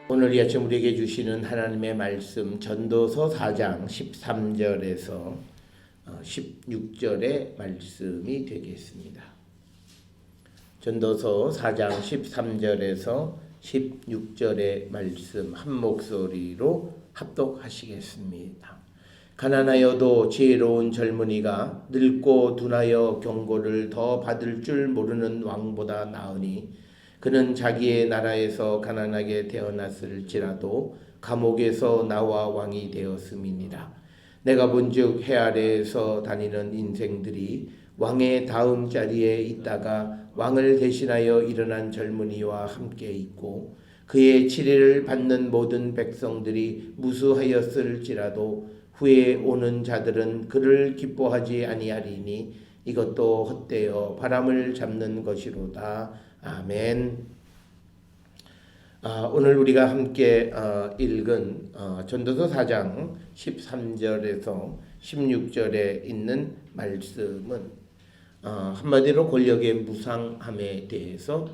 오늘 이 아침 우리에게 주시는 하나님의 말씀 전도서 4장 13절에서 16절의 말씀이 되겠습니다. 전도서 4장 13절에서 16절의 말씀 한 목소리로 합독하시겠습니다. 가난하여도 지혜로운 젊은이가 늙고 둔하여 경고를 더 받을 줄 모르는 왕보다 나으니 그는 자기의 나라에서 가난하게 태어났을지라도 감옥에서 나와 왕이 되었음이니라. 내가 본즉 해 아래에서 다니는 인생들이 왕의 다음 자리에 있다가 왕을 대신하여 일어난 젊은이와 함께 있고 그의 치리를 받는 모든 백성들이 무수하였을지라도 후에 오는 자들은 그를 기뻐하지 아니하리니 이것도 헛되어 바람을 잡는 것이로다. 아멘. 오늘 우리가 함께 읽은 전도서 4장 13절에서 16절에 있는 말씀은 한마디로 권력의 무상함에 대해서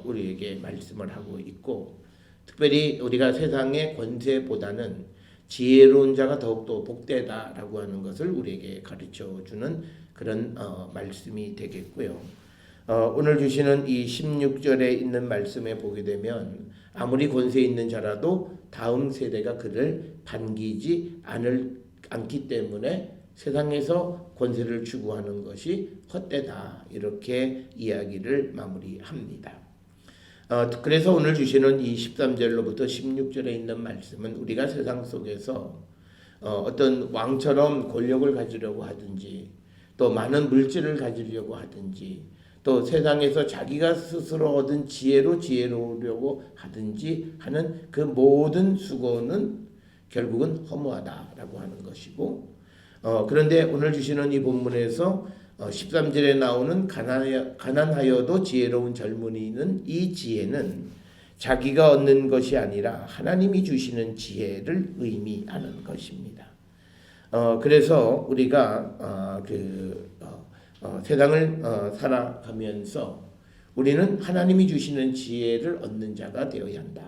우리에게 말씀을 하고 있고, 특별히 우리가 세상의 권세보다는 지혜로운 자가 더욱더 복되다라고 하는 것을 우리에게 가르쳐주는 그런 말씀이 되겠고요. 오늘 주시는 이 16절에 있는 말씀에 보게 되면 아무리 권세 있는 자라도 다음 세대가 그를 반기지 않기 때문에 세상에서 권세를 추구하는 것이 헛되다, 이렇게 이야기를 마무리합니다. 그래서 오늘 주시는 이 13절로부터 16절에 있는 말씀은 우리가 세상 속에서 어떤 왕처럼 권력을 가지려고 하든지 또 많은 물질을 가지려고 하든지 또 세상에서 자기가 스스로 얻은 지혜로 지혜로우려고 하든지 하는 그 모든 수고는 결국은 허무하다라고 하는 것이고, 그런데 오늘 주시는 이 본문에서 13절에 나오는 가난하여도 지혜로운 젊은이는, 이 지혜는 자기가 얻는 것이 아니라 하나님이 주시는 지혜를 의미하는 것입니다. 그래서 우리가 세상을 살아가면서 우리는 하나님이 주시는 지혜를 얻는 자가 되어야 한다.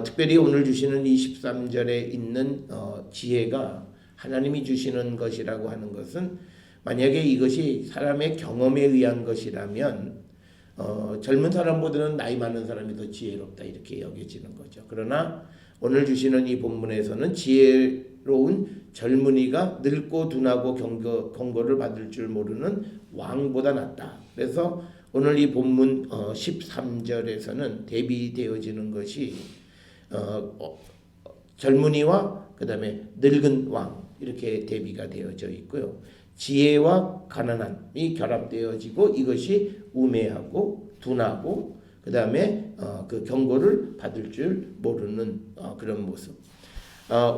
특별히 오늘 주시는 이 13절에 있는 지혜가 하나님이 주시는 것이라고 하는 것은, 만약에 이것이 사람의 경험에 의한 것이라면 젊은 사람보다는 나이 많은 사람이 더 지혜롭다, 이렇게 여겨지는 거죠. 그러나 오늘 주시는 이 본문에서는 지혜로운 젊은이가 늙고 둔하고 경고를 받을 줄 모르는 왕보다 낫다. 그래서 오늘 이 본문 13절에서는 대비되어지는 것이 젊은이와 그 다음에 늙은 왕, 이렇게 대비가 되어져 있고요. 지혜와 가난함이 결합되어지고 이것이 우매하고 둔하고 그 다음에 그 경고를 받을 줄 모르는 그런 모습.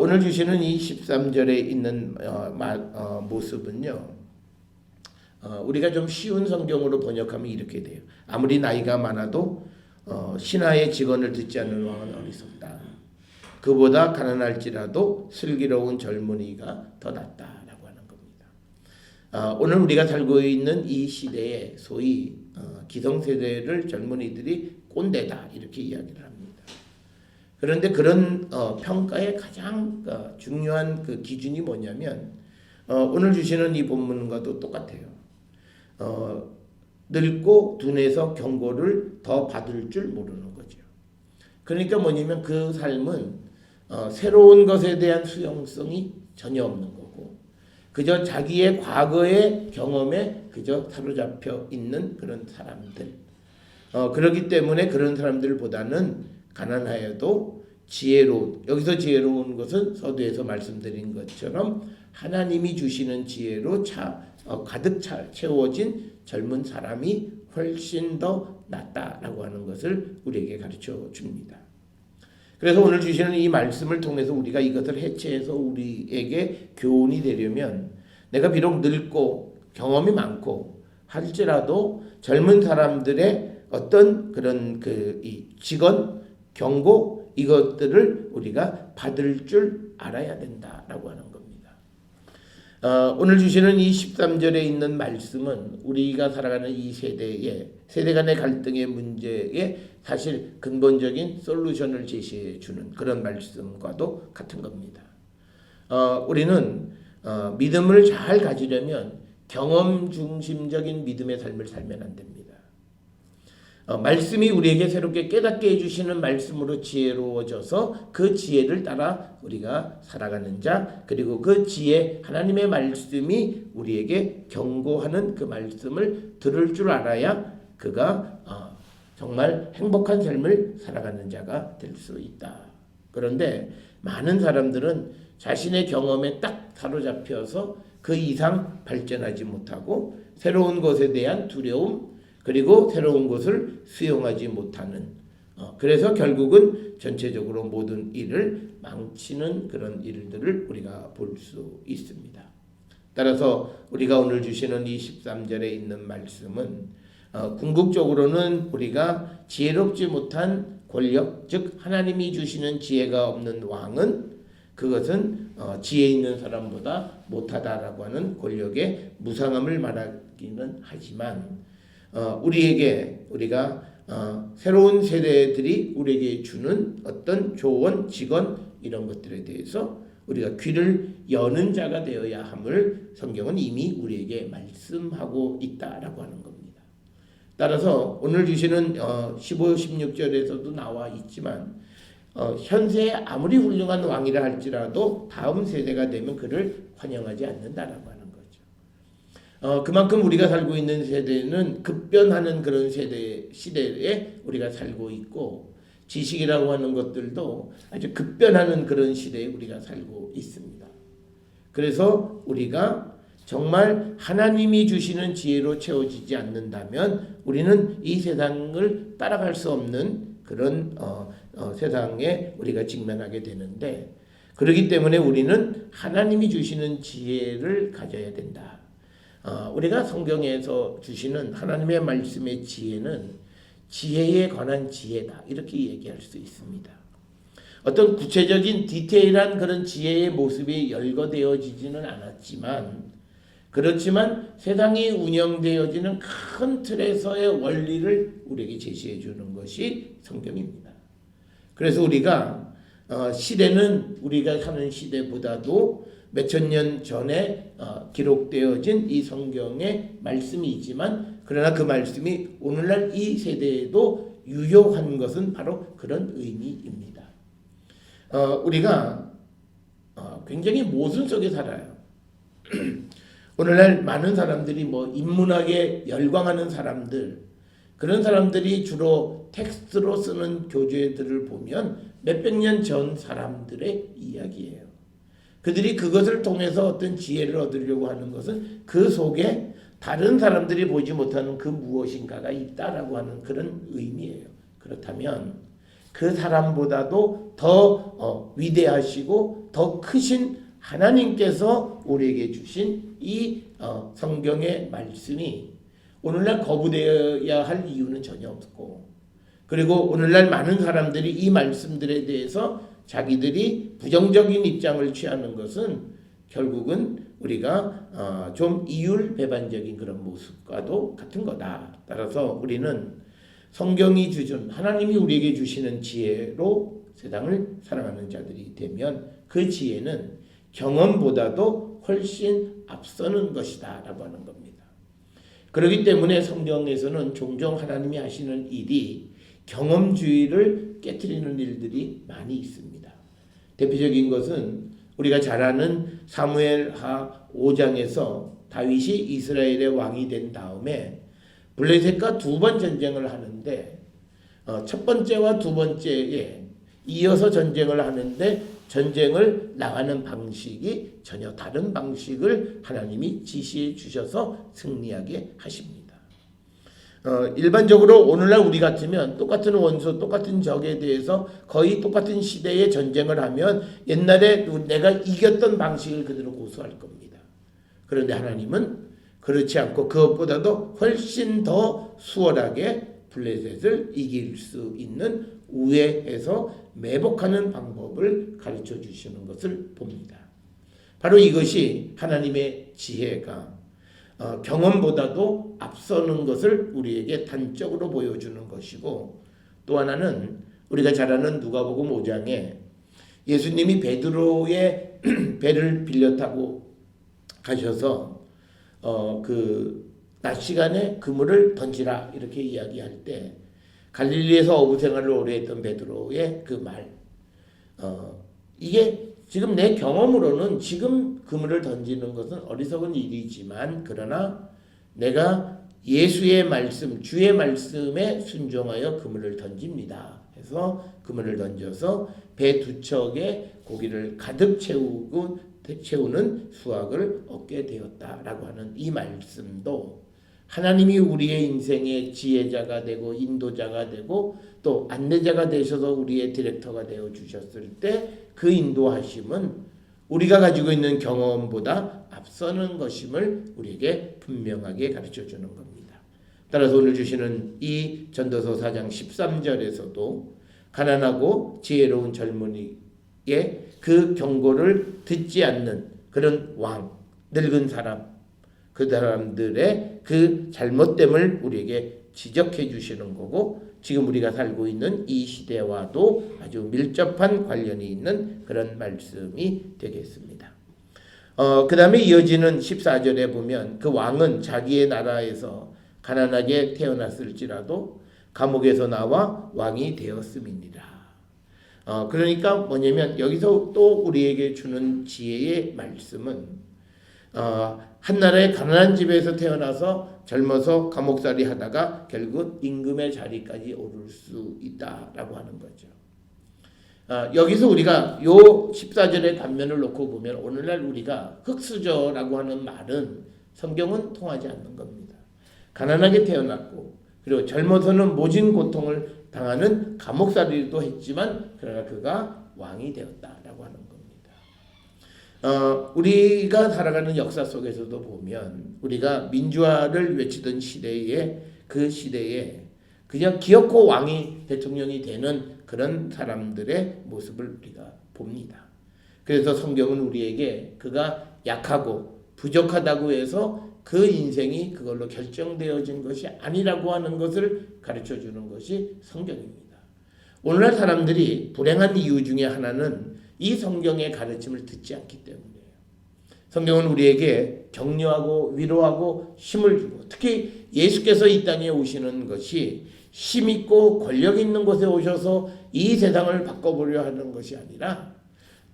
오늘 주시는 이 13절에 있는 모습은요, 우리가 좀 쉬운 성경으로 번역하면 이렇게 돼요. 아무리 나이가 많아도 신하의 직언을 듣지 않는 왕은 어리석다. 그보다 가난할지라도 슬기로운 젊은이가 더 낫다라고 하는 겁니다. 오늘 우리가 살고 있는 이 시대에 소위 기성세대를 젊은이들이 꼰대다, 이렇게 이야기를 합니다. 그런데 그런 평가의 가장 중요한 그 기준이 뭐냐면 오늘 주시는 이 본문과도 똑같아요. 늙고 둔해서 경고를 더 받을 줄 모르는 거죠. 그러니까 뭐냐면 그 삶은 새로운 것에 대한 수용성이 전혀 없는 거고 그저 자기의 과거의 경험에 그저 사로잡혀 있는 그런 사람들. 그렇기 때문에 그런 사람들보다는 가난하여도 지혜로운, 여기서 지혜로운 것은 서두에서 말씀드린 것처럼 하나님이 주시는 지혜로 가득 채워진 젊은 사람이 훨씬 더 낫다라고 하는 것을 우리에게 가르쳐 줍니다. 그래서 오늘 주시는 이 말씀을 통해서 우리가 이것을 해체해서 우리에게 교훈이 되려면, 내가 비록 늙고 경험이 많고 할지라도 젊은 사람들의 어떤 그런 이 직언, 경고, 이것들을 우리가 받을 줄 알아야 된다라고 하는 겁니다. 오늘 주시는 이 13절에 있는 말씀은 우리가 살아가는 이 세대 간의 갈등의 문제에 사실 근본적인 솔루션을 제시해 주는 그런 말씀과도 같은 겁니다. 우리는 믿음을 잘 가지려면 경험 중심적인 믿음의 삶을 살면 안 됩니다. 말씀이 우리에게 새롭게 깨닫게 해주시는 말씀으로 지혜로워져서 그 지혜를 따라 우리가 살아가는 자, 그리고 그 지혜 하나님의 말씀이 우리에게 경고하는 그 말씀을 들을 줄 알아야 그가 정말 행복한 삶을 살아가는 자가 될 수 있다. 그런데 많은 사람들은 자신의 경험에 딱 사로잡혀서 그 이상 발전하지 못하고 새로운 것에 대한 두려움, 그리고 새로운 것을 수용하지 못하는, 그래서 결국은 전체적으로 모든 일을 망치는 그런 일들을 우리가 볼 수 있습니다. 따라서 우리가 오늘 주시는 이 13절에 있는 말씀은 궁극적으로는 우리가 지혜롭지 못한 권력, 즉 하나님이 주시는 지혜가 없는 왕은 그것은 지혜 있는 사람보다 못하다라고 하는 권력의 무상함을 말하기는 하지만 우리가 새로운 세대들이 우리에게 주는 어떤 조언, 직언 이런 것들에 대해서 우리가 귀를 여는 자가 되어야 함을 성경은 이미 우리에게 말씀하고 있다라고 하는 겁니다. 따라서 오늘 주시는 15, 16절에서도 나와 있지만 현세에 아무리 훌륭한 왕이라 할지라도 다음 세대가 되면 그를 환영하지 않는다라고 하는 거죠. 그만큼 우리가 살고 있는 세대는 급변하는 그런 시대에 우리가 살고 있고 지식이라고 하는 것들도 아주 급변하는 그런 시대에 우리가 살고 있습니다. 그래서 우리가 정말 하나님이 주시는 지혜로 채워지지 않는다면 우리는 이 세상을 따라갈 수 없는 그런 세상에 우리가 직면하게 되는데, 그렇기 때문에 우리는 하나님이 주시는 지혜를 가져야 된다. 우리가 성경에서 주시는 하나님의 말씀의 지혜는 지혜에 관한 지혜다 이렇게 얘기할 수 있습니다. 어떤 구체적인 디테일한 그런 지혜의 모습이 열거되어지지는 않았지만, 그렇지만 세상이 운영되어지는 큰 틀에서의 원리를 우리에게 제시해 주는 것이 성경입니다. 그래서 우리가 시대는 우리가 사는 시대보다도 몇천 년 전에 기록되어진 이 성경의 말씀이 있지만, 그러나 그 말씀이 오늘날 이 세대에도 유효한 것은 바로 그런 의미입니다. 우리가 굉장히 모순 속에 살아요. 오늘날 많은 사람들이 인문학에 열광하는 사람들, 그런 사람들이 주로 텍스트로 쓰는 교재들을 보면 몇백 년 전 사람들의 이야기예요. 그들이 그것을 통해서 어떤 지혜를 얻으려고 하는 것은 그 속에 다른 사람들이 보지 못하는 그 무엇인가가 있다라고 하는 그런 의미예요. 그렇다면 그 사람보다도 더 위대하시고 더 크신 하나님께서 우리에게 주신 이 성경의 말씀이 오늘날 거부되어야 할 이유는 전혀 없고, 그리고 오늘날 많은 사람들이 이 말씀들에 대해서 자기들이 부정적인 입장을 취하는 것은 결국은 우리가 좀 이율배반적인 그런 모습과도 같은 거다. 따라서 우리는 성경이 주신, 하나님이 우리에게 주시는 지혜로 세상을 살아가는 자들이 되면 그 지혜는 경험보다도 훨씬 앞서는 것이다 라고 하는 겁니다. 그렇기 때문에 성경에서는 종종 하나님이 하시는 일이 경험주의를 깨트리는 일들이 많이 있습니다. 대표적인 것은 우리가 잘 아는 사무엘하 5장에서 다윗이 이스라엘의 왕이 된 다음에 블레셋과 두 번 전쟁을 하는데 첫 번째와 두 번째에 이어서 전쟁을 하는데 전쟁을 나가는 방식이 전혀 다른 방식을 하나님이 지시해 주셔서 승리하게 하십니다. 일반적으로 오늘날 우리 같으면 똑같은 원수, 똑같은 적에 대해서 거의 똑같은 시대에 전쟁을 하면 옛날에 내가 이겼던 방식을 그대로 고수할 겁니다. 그런데 하나님은 그렇지 않고 그것보다도 훨씬 더 수월하게 블레셋을 이길 수 있는 우회해서 매복하는 방법을 가르쳐 주시는 것을 봅니다. 바로 이것이 하나님의 지혜가 경험보다도 앞서는 것을 우리에게 단적으로 보여주는 것이고, 또 하나는 우리가 잘 아는 누가복음 5장에 예수님이 베드로의 배를 빌려 타고 가셔서 그 낮 시간에 그물을 던지라 이렇게 이야기할 때 갈릴리에서 어부 생활을 오래 했던 베드로의 그 말, 이게 지금 내 경험으로는 지금 그물을 던지는 것은 어리석은 일이지만, 그러나 내가 예수의 말씀, 주의 말씀에 순종하여 그물을 던집니다. 해서 그물을 던져서 배 두 척에 고기를 가득 채우는 수확을 얻게 되었다라고 하는 이 말씀도 하나님이 우리의 인생의 지혜자가 되고 인도자가 되고 또 안내자가 되셔서 우리의 디렉터가 되어 주셨을 때 그 인도하심은 우리가 가지고 있는 경험보다 앞서는 것임을 우리에게 분명하게 가르쳐 주는 겁니다. 따라서 오늘 주시는 이 전도서 4장 13절에서도 가난하고 지혜로운 젊은이의 그 경고를 듣지 않는 그런 왕, 늙은 사람, 그 사람들의 그 잘못됨을 우리에게 지적해 주시는 거고, 지금 우리가 살고 있는 이 시대와도 아주 밀접한 관련이 있는 그런 말씀이 되겠습니다. 그 다음에 이어지는 14절에 보면 그 왕은 자기의 나라에서 가난하게 태어났을지라도 감옥에서 나와 왕이 되었음이니라. 그러니까 뭐냐면 여기서 또 우리에게 주는 지혜의 말씀은 한 나라의 가난한 집에서 태어나서 젊어서 감옥살이 하다가 결국 임금의 자리까지 오를 수 있다라고 하는 거죠. 여기서 우리가 요 14절의 단면을 놓고 보면 오늘날 우리가 흙수저라고 하는 말은 성경은 통하지 않는 겁니다. 가난하게 태어났고 그리고 젊어서는 모진 고통을 당하는 감옥살이도 했지만 그러나 그가 왕이 되었다라고 하는 겁니다. 우리가 살아가는 역사 속에서도 보면 우리가 민주화를 외치던 시대에 그 시대에 그냥 기어코 왕이 대통령이 되는 그런 사람들의 모습을 우리가 봅니다. 그래서 성경은 우리에게 그가 약하고 부족하다고 해서 그 인생이 그걸로 결정되어진 것이 아니라고 하는 것을 가르쳐 주는 것이 성경입니다. 오늘날 사람들이 불행한 이유 중에 하나는 이 성경의 가르침을 듣지 않기 때문이에요. 성경은 우리에게 격려하고 위로하고 힘을 주고, 특히 예수께서 이 땅에 오시는 것이 힘있고 권력 있는 곳에 오셔서 이 세상을 바꿔보려 하는 것이 아니라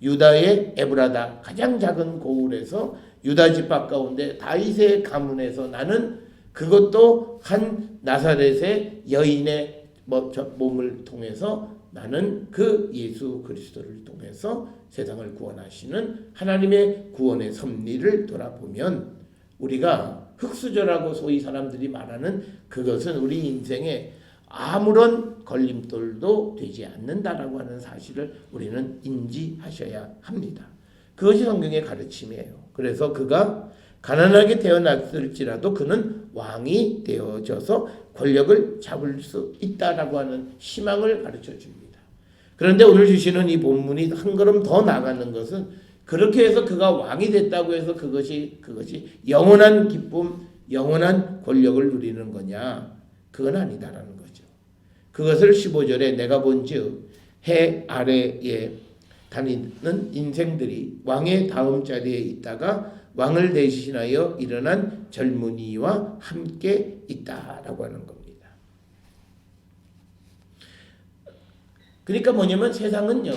유다의 에브라다 가장 작은 고을에서 유다 집합 가운데 다윗의 가문에서 나는 그것도 한 나사렛의 여인의 몸을 통해서 나는 그 예수 그리스도를 통해서 세상을 구원하시는 하나님의 구원의 섭리를 돌아보면 우리가 흙수저라고 소위 사람들이 말하는 그것은 우리 인생에 아무런 걸림돌도 되지 않는다라고 하는 사실을 우리는 인지하셔야 합니다. 그것이 성경의 가르침이에요. 그래서 그가 가난하게 태어났을지라도 그는 왕이 되어져서 권력을 잡을 수 있다라고 하는 희망을 가르쳐 줍니다. 그런데 오늘 주시는 이 본문이 한 걸음 더 나가는 것은 그렇게 해서 그가 왕이 됐다고 해서 그것이 영원한 기쁨, 영원한 권력을 누리는 거냐? 그건 아니다라는 거죠. 그것을 15절에 내가 본즉 해 아래에 다니는 인생들이 왕의 다음 자리에 있다가 왕을 대신하여 일어난 젊은이와 함께 있다라고 하는 겁니다. 그러니까 뭐냐면 세상은요,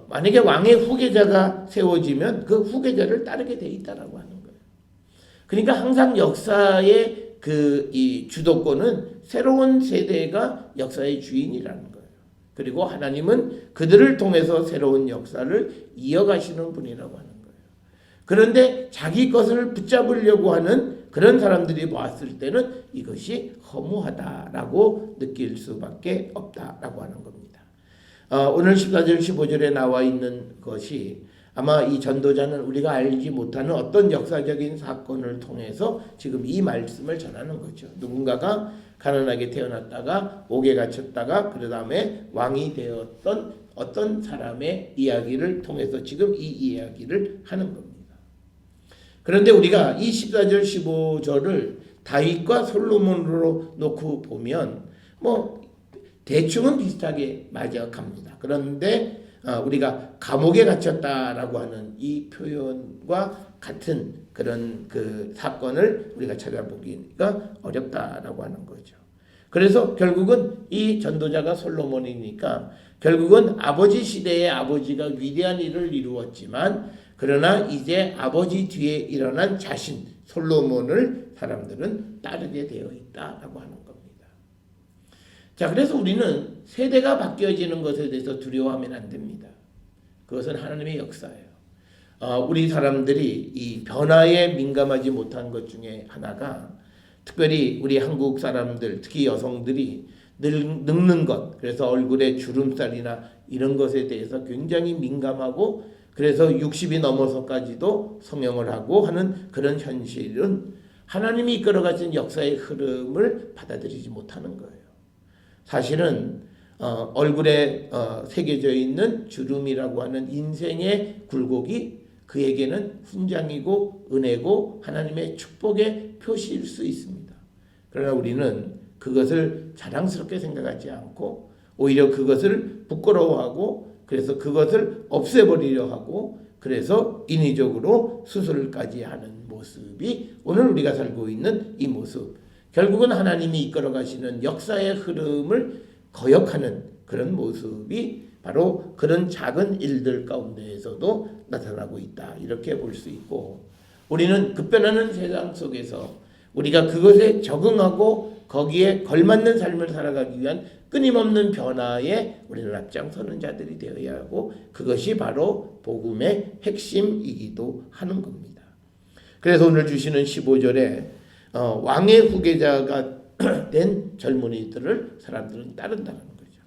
만약에 왕의 후계자가 세워지면 그 후계자를 따르게 돼 있다라고 하는 거예요. 그러니까 항상 역사의 이 주도권은 새로운 세대가 역사의 주인이라는 거예요. 그리고 하나님은 그들을 통해서 새로운 역사를 이어가시는 분이라고 하는 거예요. 그런데 자기 것을 붙잡으려고 하는 그런 사람들이 보았을 때는 이것이 허무하다라고 느낄 수밖에 없다라고 하는 겁니다. 오늘 14절 15절에 나와 있는 것이 아마 이 전도자는 우리가 알지 못하는 어떤 역사적인 사건을 통해서 지금 이 말씀을 전하는 거죠. 누군가가 가난하게 태어났다가 옥에 갇혔다가 그 다음에 왕이 되었던 어떤 사람의 이야기를 통해서 지금 이 이야기를 하는 겁니다. 그런데 우리가 이 14절 15절을 다윗과 솔로몬으로 놓고 보면 뭐 대충은 비슷하게 맞아갑니다. 그런데 우리가 감옥에 갇혔다라고 하는 이 표현과 같은 그런 그 사건을 우리가 찾아보기가 어렵다라고 하는 거죠. 그래서 결국은 이 전도자가 솔로몬이니까 결국은 아버지 시대의 아버지가 위대한 일을 이루었지만 그러나 이제 아버지 뒤에 일어난 자신 솔로몬을 사람들은 따르게 되어 있다라고 하는 겁니다. 자, 그래서 우리는 세대가 바뀌어지는 것에 대해서 두려워하면 안 됩니다. 그것은 하나님의 역사예요. 우리 사람들이 이 변화에 민감하지 못한 것 중에 하나가 특별히 우리 한국 사람들, 특히 여성들이 늙는 것, 그래서 얼굴에 주름살이나 이런 것에 대해서 굉장히 민감하고 그래서 60이 넘어서까지도 성형을 하고 하는 그런 현실은 하나님이 이끌어가신 역사의 흐름을 받아들이지 못하는 거예요. 사실은 얼굴에 새겨져 있는 주름이라고 하는 인생의 굴곡이 그에게는 훈장이고 은혜고 하나님의 축복의 표시일 수 있습니다. 그러나 우리는 그것을 자랑스럽게 생각하지 않고 오히려 그것을 부끄러워하고 그래서 그것을 없애버리려 하고 그래서 인위적으로 수술까지 하는 모습이 오늘 우리가 살고 있는 이 모습, 결국은 하나님이 이끌어 가시는 역사의 흐름을 거역하는 그런 모습이 바로 그런 작은 일들 가운데에서도 나타나고 있다, 이렇게 볼 수 있고, 우리는 급변하는 세상 속에서 우리가 그것에 적응하고 거기에 걸맞는 삶을 살아가기 위한 끊임없는 변화에 우리는 앞장서는 자들이 되어야 하고 그것이 바로 복음의 핵심이기도 하는 겁니다. 그래서 오늘 주시는 15절에 왕의 후계자가 된 젊은이들을 사람들은 따른다는 거죠.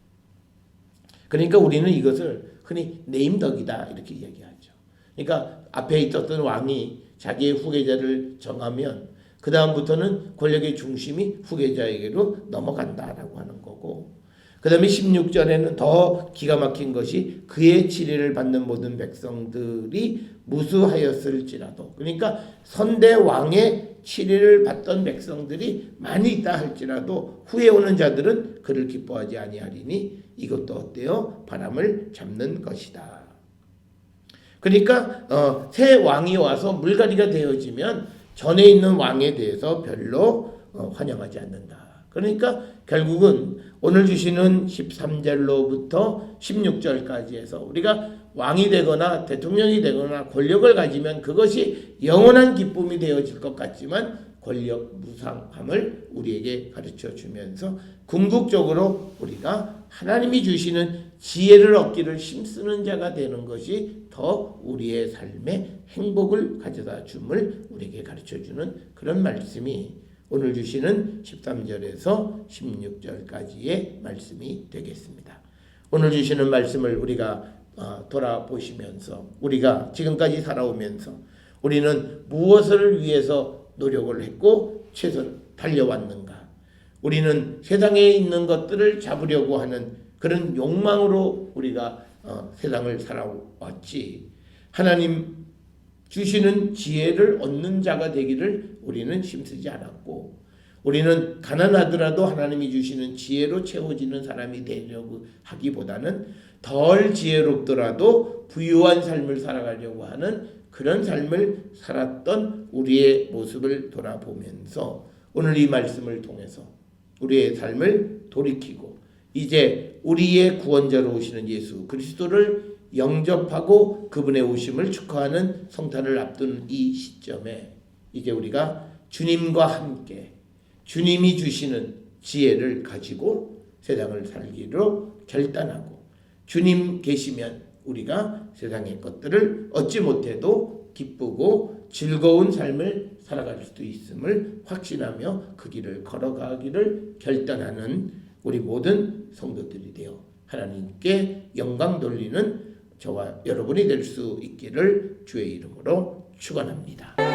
그러니까 우리는 이것을 흔히 네임덕이다 이렇게 이야기하죠. 그러니까 앞에 있었던 왕이 자기의 후계자를 정하면 그 다음부터는 권력의 중심이 후계자에게로 넘어간다라고 하는 거고, 그 다음에 16절에는 더 기가 막힌 것이 그의 치리를 받는 모든 백성들이 무수하였을지라도, 그러니까 선대 왕의 치리를 받던 백성들이 많이 있다 할지라도 후에 오는 자들은 그를 기뻐하지 아니하리니 이것도 어때요? 바람을 잡는 것이다. 그러니까 새 왕이 와서 물갈이가 되어지면 전에 있는 왕에 대해서 별로 환영하지 않는다. 그러니까 결국은 오늘 주시는 13절로부터 16절까지 해서 우리가 왕이 되거나 대통령이 되거나 권력을 가지면 그것이 영원한 기쁨이 되어질 것 같지만 권력 무상함을 우리에게 가르쳐 주면서 궁극적으로 우리가 하나님이 주시는 지혜를 얻기를 힘쓰는 자가 되는 것이 더 우리의 삶에 행복을 가져다 줌을 우리에게 가르쳐 주는 그런 말씀이 오늘 주시는 13절에서 16절까지의 말씀이 되겠습니다. 오늘 주시는 말씀을 우리가 돌아보시면서 우리가 지금까지 살아오면서 우리는 무엇을 위해서 노력을 했고 최선을 달려왔는가? 우리는 세상에 있는 것들을 잡으려고 하는 그런 욕망으로 우리가 세상을 살아왔지, 하나님 주시는 지혜를 얻는 자가 되기를 우리는 힘쓰지 않았고, 우리는 가난하더라도 하나님이 주시는 지혜로 채워지는 사람이 되려고 하기보다는 덜 지혜롭더라도 부유한 삶을 살아가려고 하는 그런 삶을 살았던 우리의 모습을 돌아보면서 오늘 이 말씀을 통해서 우리의 삶을 돌이키고 이제 우리의 구원자로 오시는 예수 그리스도를 영접하고 그분의 오심을 축하하는 성탄을 앞둔 이 시점에 이제 우리가 주님과 함께 주님이 주시는 지혜를 가지고 세상을 살기로 결단하고, 주님 계시면 우리가 세상의 것들을 얻지 못해도 기쁘고 즐거운 삶을 살아갈 수도 있음을 확신하며 그 길을 걸어가기를 결단하는 우리 모든 성도들이 되어 하나님께 영광 돌리는 저와 여러분이 될 수 있기를 주의 이름으로 축원합니다.